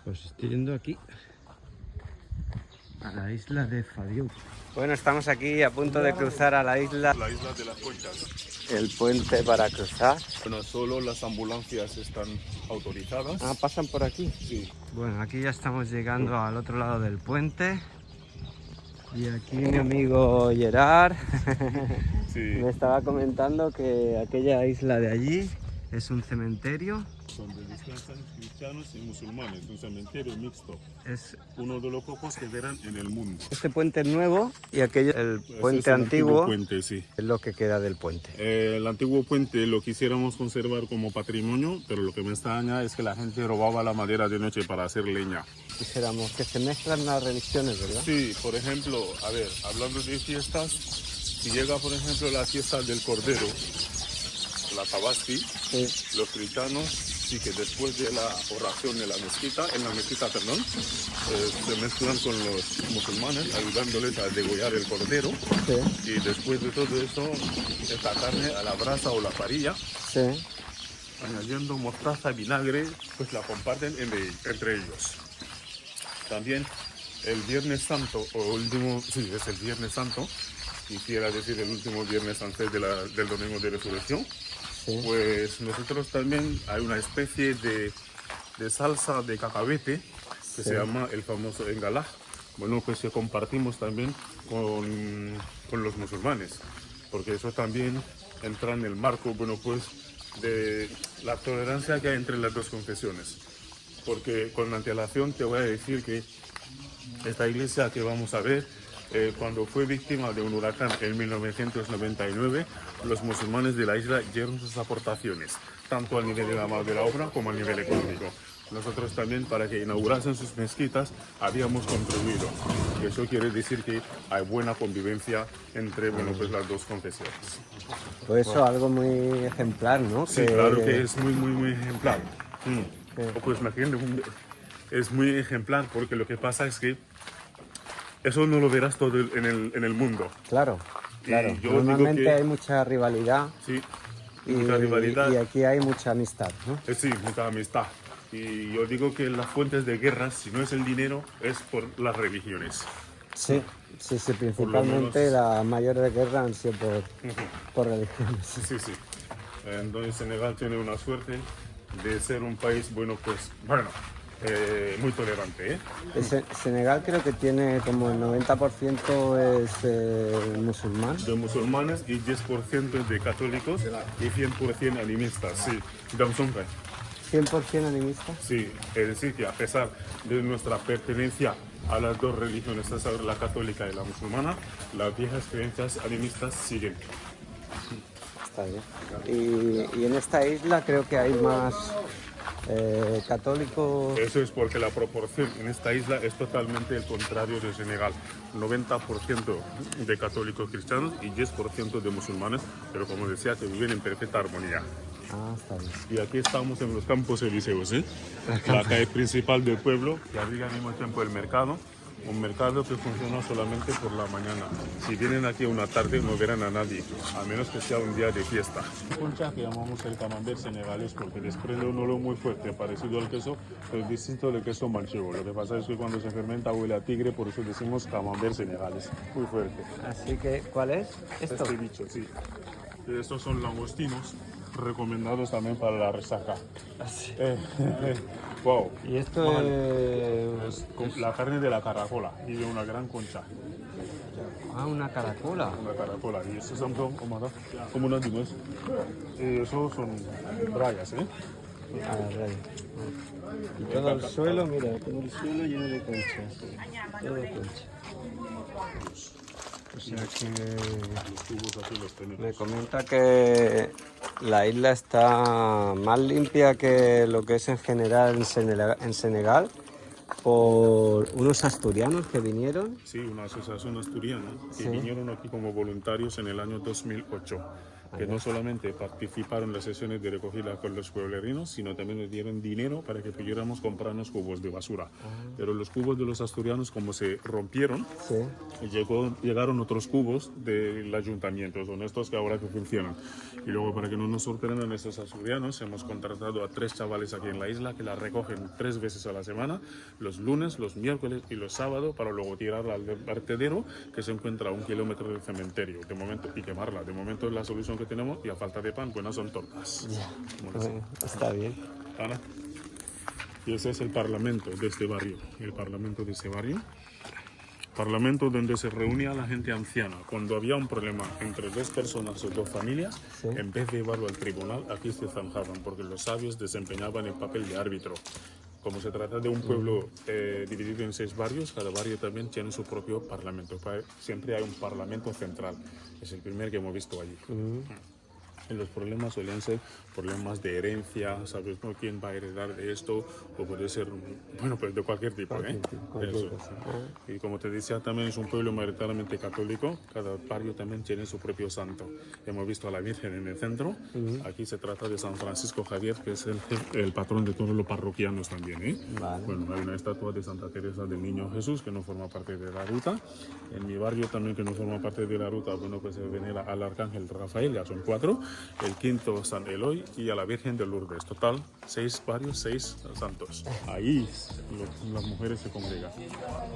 Pues estoy yendo aquí a la isla de Fadiouth. Bueno, estamos aquí a punto de cruzar a la isla. La isla de las Conchas. El puente para cruzar. Bueno, solo las ambulancias están autorizadas. Ah, pasan por aquí. Sí. Bueno, aquí ya estamos llegando al otro lado del puente. Y aquí mi amigo Gerard Sí. me estaba comentando que aquella isla de allí es un cementerio. Donde descansan cristianos y musulmanes, un cementerio mixto. Es Uno de los pocos que verán en el mundo. este puente nuevo y aquello, el Ese puente es el antiguo, puente, sí. es lo que queda del puente. El antiguo puente lo quisiéramos conservar como patrimonio, pero lo que me extraña es que la gente robaba la madera de noche para hacer leña. Dijéramos que se mezclan las religiones, ¿verdad? Sí, por ejemplo, a ver, hablando de fiestas, si llega por ejemplo la fiesta del Cordero, la Tabasqui, Sí. los cristianos sí que después de la oración en la mezquita, se mezclan con los musulmanes, ayudándoles a degollar el cordero. Sí. Y después de todo eso, esta carne a la brasa o la parrilla, Sí. añadiendo mostaza, vinagre, pues la comparten entre ellos. También el Viernes Santo, o último, sí, es el Viernes Santo, quisiera decir el último viernes antes del domingo de resurrección. Sí. Pues nosotros también hay una especie de salsa de cacahuete que se llama el famoso engalá. Bueno, pues que compartimos también con los musulmanes, porque eso también entra en el marco, bueno, pues de la tolerancia que hay entre las dos confesiones. Porque con antelación te voy a decir que esta iglesia que vamos a ver, cuando fue víctima de un huracán en 1999, los musulmanes de la isla dieron sus aportaciones, tanto a nivel de la mano de la obra como a nivel económico. Nosotros también, para que inaugurasen sus mezquitas, habíamos contribuido. Y eso quiere decir que hay buena convivencia entre, bueno, pues las dos confesiones. Pues eso, algo muy ejemplar, ¿no? Sí, claro que es muy, muy, muy ejemplar. Pues imagínate, es muy ejemplar porque lo que pasa es que eso no lo verás todo en el mundo. Claro, claro. yo Normalmente digo que- hay mucha rivalidad Sí, y, mucha rivalidad. y aquí hay mucha amistad, ¿no? Sí, mucha amistad. Y yo digo que las fuentes de guerras, si no es el dinero, es por las religiones. Sí, sí, sí, principalmente menos. las mayores guerras han sido por religiones. Sí, sí. Entonces Senegal tiene una suerte de ser un país, bueno, pues, muy tolerante, ¿eh? Senegal creo que tiene como el 90% es musulmán. De musulmanes y 10% de católicos y 100% animistas, sí. Damsonga. 100% animista. Sí, es decir, que a pesar de nuestra pertenencia a las dos religiones, la católica y la musulmana, las viejas creencias animistas siguen. Está bien. Y en esta isla creo que hay más católicos. Eso es porque la proporción en esta isla es totalmente el contrario de Senegal. 90% de católicos cristianos y 10% de musulmanes, pero como decía, que viven en perfecta armonía. Ah, está bien. Y aquí estamos en los Campos Elíseos, ¿eh? La calle principal del pueblo, que abriga al mismo tiempo el mercado. Un mercado que funciona solamente por la mañana. Si vienen aquí una tarde no verán a nadie, a menos que sea un día de fiesta. Concha que llamamos el camembert senegalés porque desprende un olor muy fuerte, parecido al queso, pero distinto del queso manchego. Lo que pasa es que cuando se fermenta huele a tigre, por eso decimos camembert senegalés. Muy fuerte. Así que, ¿cuál es? Esto. Este bicho, sí. Y estos son langostinos, recomendados también para la resaca. Así. Wow. Y esto Es con la carne de la caracola y de una gran concha. una caracola. Una caracola. Y estos son como unas dimas. Y esos son brayas, ¿eh? A la raya. Y todo el suelo, mira, todo el suelo lleno de conchas. Todo de concha. O sea que Los tubos aquí los tenemos. me comenta que la isla está más limpia que lo que es en general en Senegal por unos asturianos que vinieron. Sí, una asociación asturiana que Sí. vinieron aquí como voluntarios en el año 2008. que no solamente participaron en las sesiones de recogida con los pueblerinos, sino también nos dieron dinero para que pudiéramos comprarnos cubos de basura. Pero los cubos de los asturianos, como se rompieron, llegaron otros cubos del ayuntamiento, son estos que ahora que funcionan. Y luego, para que no nos sorprendan estos asturianos, hemos contratado a 3 chavales aquí en la isla que la recogen 3 veces a la semana, los lunes, los miércoles y los sábados, para luego tirarla al vertedero que se encuentra a 1 kilómetro del cementerio de momento, y quemarla. De momento es la solución que tenemos, y a falta de pan, buenas son tortas. Bueno, está bien. Ana. Y ese es el parlamento de este barrio, el parlamento de ese barrio. Parlamento donde se reunía la gente anciana. Cuando había un problema entre 2 personas o 2 familias, en vez de llevarlo al tribunal, aquí se zanjaban, porque los sabios desempeñaban el papel de árbitro. Como se trata de un pueblo dividido en 6 barrios, cada barrio también tiene su propio parlamento. Siempre hay un parlamento central. Es el primer que hemos visto allí. Y los problemas suelen ser problemas de herencia, ¿sabes? ¿No? ¿Quién va a heredar de esto? O puede ser, bueno, pues de cualquier tipo, ¿eh? Eso. Y como te decía, también es un pueblo mayoritariamente católico. Cada barrio también tiene su propio santo. Hemos visto a la Virgen en el centro. Aquí se trata de San Francisco Javier, que es el patrón de todos los parroquianos también, ¿eh? Vale. Bueno, hay una estatua de Santa Teresa del Niño Jesús, que no forma parte de la ruta. En mi barrio también, que no forma parte de la ruta, bueno, pues se venera al Arcángel Rafael, ya son 4. El 5º San Eloy, y a la Virgen de Lourdes. Total, 6 barrios, 6 santos. Ahí las mujeres se congregan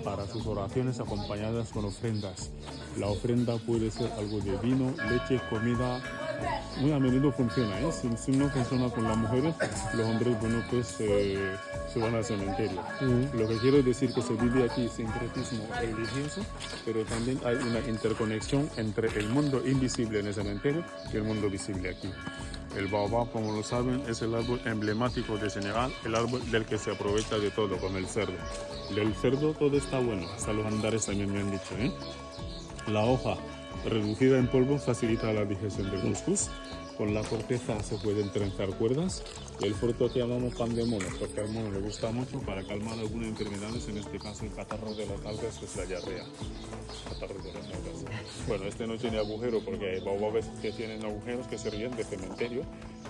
para sus oraciones acompañadas con ofrendas. La ofrenda puede ser algo de vino, leche, comida. Muy a menudo funciona, ¿eh? Si no funciona con las mujeres, los hombres, bueno, pues se van al cementerio. Lo que quiero decir que se vive aquí sincretismo religioso, pero también hay una interconexión entre el mundo invisible en el cementerio y el mundo visible aquí. El baobab, como lo saben, es el árbol emblemático de Senegal, el árbol del que se aprovecha de todo, con el cerdo. Del cerdo todo está bueno, hasta los andares también me han dicho, ¿eh? La hoja reducida en polvo facilita la digestión del cuscús. Con la corteza se pueden trenzar cuerdas. Y el fruto que llamamos pan de mono, porque al mono le gusta mucho para calmar algunas enfermedades, en este caso el catarro de las algas, que es la diarrea. Catarro de las algas. Bueno, este no tiene agujero porque hay baobabes que tienen agujeros que servían de cementerio,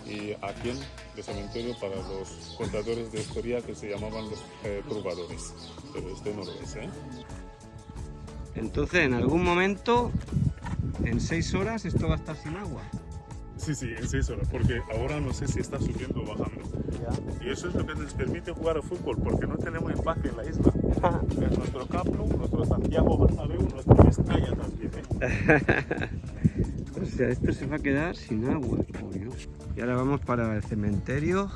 y aquí de cementerio para los contadores de historia que se llamaban los trovadores. Pero este no lo es, ¿eh? Entonces, en algún momento, en 6 horas, esto va a estar sin agua. Sí, en 6 horas, porque ahora no sé si está subiendo o bajando. Y eso es lo que nos permite jugar al fútbol, porque no tenemos empate en la isla. Es nuestro Camp Nou, nuestro Santiago Bernabéu, nuestra Mestalla también, ¿eh? O sea, esto se va a quedar sin agua, por Dios. Y ahora vamos para el cementerio.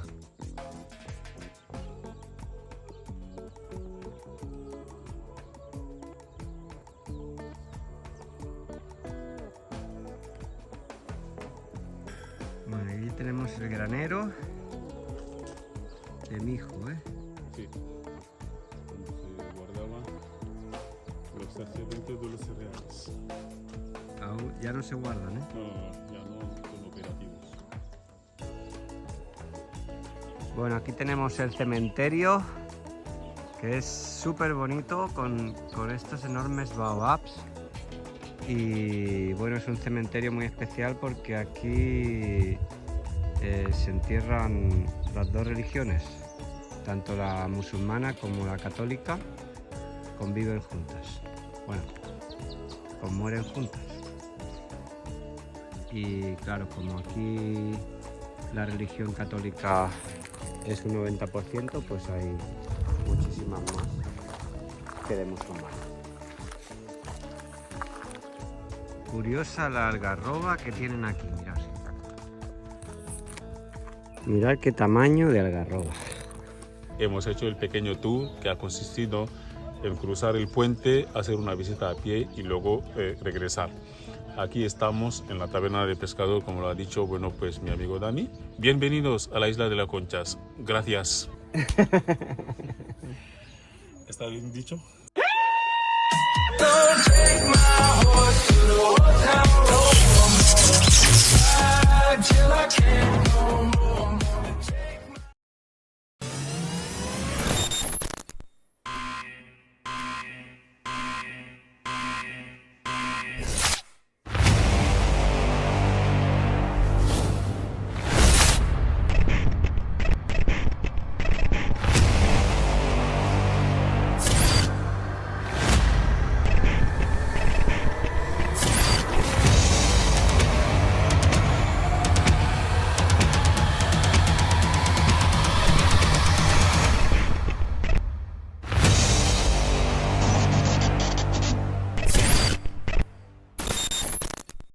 Bueno, ahí tenemos el granero de Mijo, ¿eh? Sí, donde se guardaban los excedentes de los cereales. Aún ya no se guardan, ¿eh? No, ya no son operativos. Bueno, aquí tenemos el cementerio, que es súper bonito con estos enormes baobabs. Y bueno, es un cementerio muy especial porque aquí se entierran las 2 religiones, tanto la musulmana como la católica, conviven juntas. Bueno, mueren juntas. Y claro, como aquí la religión católica es un 90%, pues hay muchísimas más que de musulmanes. Curiosa la algarroba que tienen aquí, mirad. Mirad qué tamaño de algarroba. Hemos hecho el pequeño tour que ha consistido en cruzar el puente, hacer una visita a pie y luego regresar. Aquí estamos en la taberna de pescado, como lo ha dicho, bueno, pues mi amigo Dani. Bienvenidos a la isla de las Conchas. Gracias. ¿Está bien dicho? Don't take my horse to the old town road. Ride till I can't.